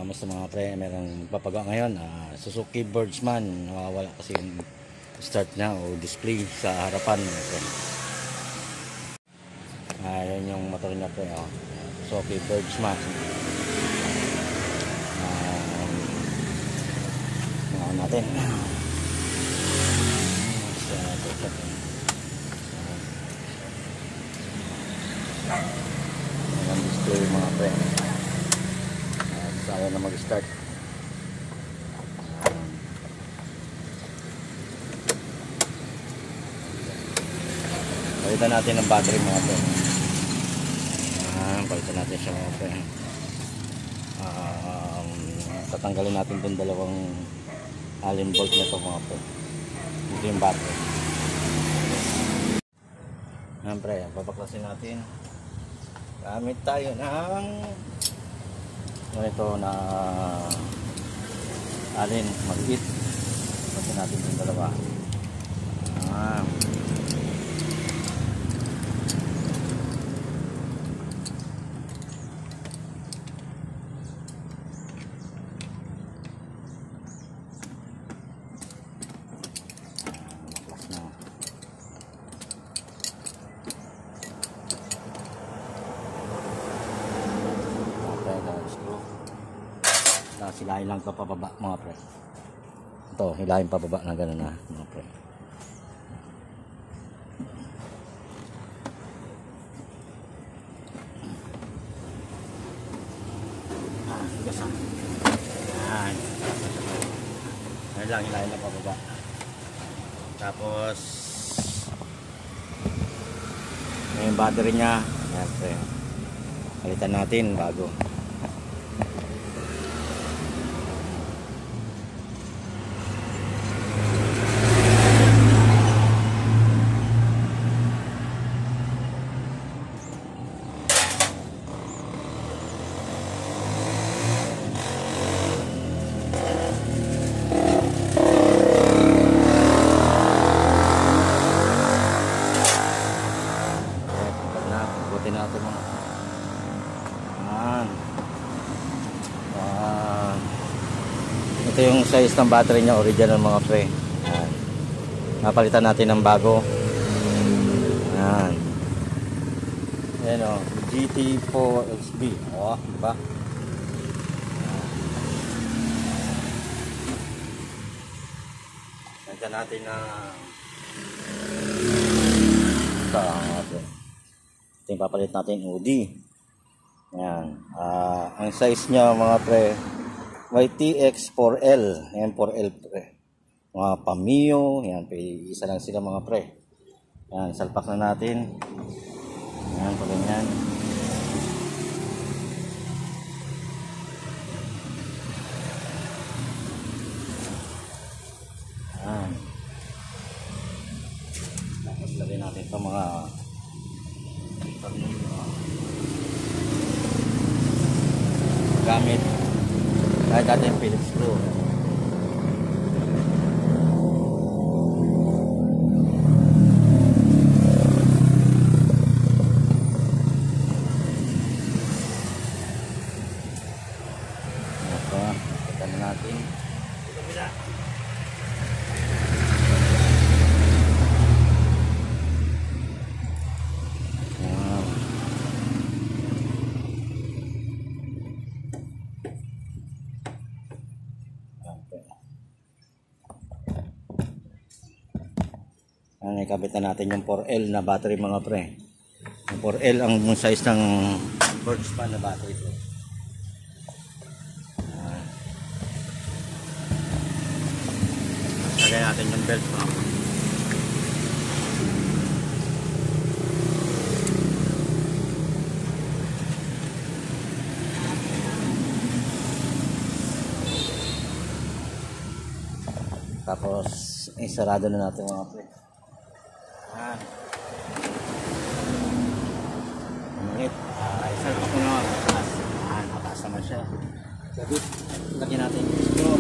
Basta mga pre, merong papagawa ngayon, Suzuki Birdsman. Nawawala kasi yung start niya o display sa harapan. Yan yung motor niya pre, Suzuki Birdsman. Natin ang display mga pre. Saya na mag-start. Palitan natin ang battery mga pre. Palitan natin siya mga pre. Tatanggalin natin itong dalawang Allen bolt na ito mga pre. Ito yung battery. Yan pre, papaklasin natin. Gamit tayo ng ito na Allen mag-hit. Paklasin natin yung dalawa. Hilahin lang ito pababa mga pre. Ito, hilahin pababa na gano'n na mga pre. Yan. Yan lang, hilahin lang pababa. Tapos yung battery nya. Yan pre. Palitan natin bago. Ito yung size ng battery niya, original mga pre. Napalitan natin ng bago. Ayan o, GT4XB. Diba? Nandiyan natin na ito yung papalit natin UD. Ayan. Ang size niya mga pre, YTX 4L. Ayan, 4L pre. Mga Pamio. Ayan, isa lang sila mga pre. Ayan, salpak na natin. Ayan, pag ganyan. Ayan. Tapos lagay natin ito mga gamit. Kahit natin yung Phillips screw. Ito na natin. Ikabit na natin yung 4L na battery mga pre. Yung 4L ang size ng Birdsman na battery ito. Lagay natin yung belt mga pre. Tapos isarado na natin mga pre. Isang ako na mataas. Mataas naman siya. Sabit, lagyan natin yung screw.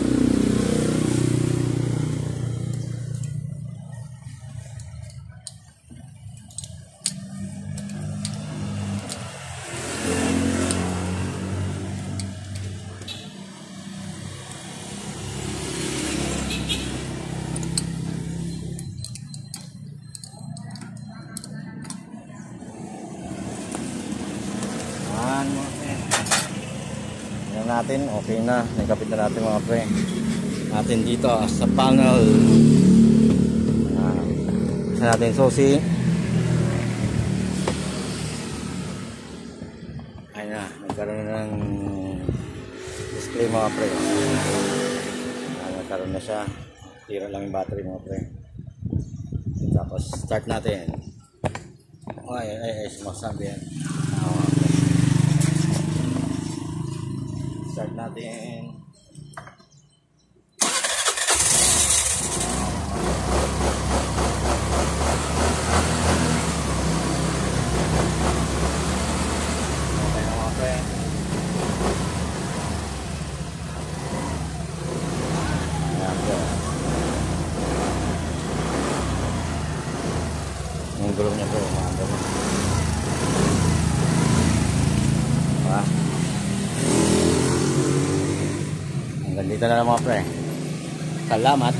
natin. Okay na. Nagkapit na natin mga pre. Natin dito sa panel. Isa natin susi. Ayun na. Nagkaroon na ng display mga pre. Nagkaroon na siya. Tira lang yung battery mga pre. Tapos start natin. Ay, sumasabi yan. Start natin. Okay na mga pre. Ayan po. Yung gulong niya po. Maanda po. Hanggang dito na lang mga pre. Salamat.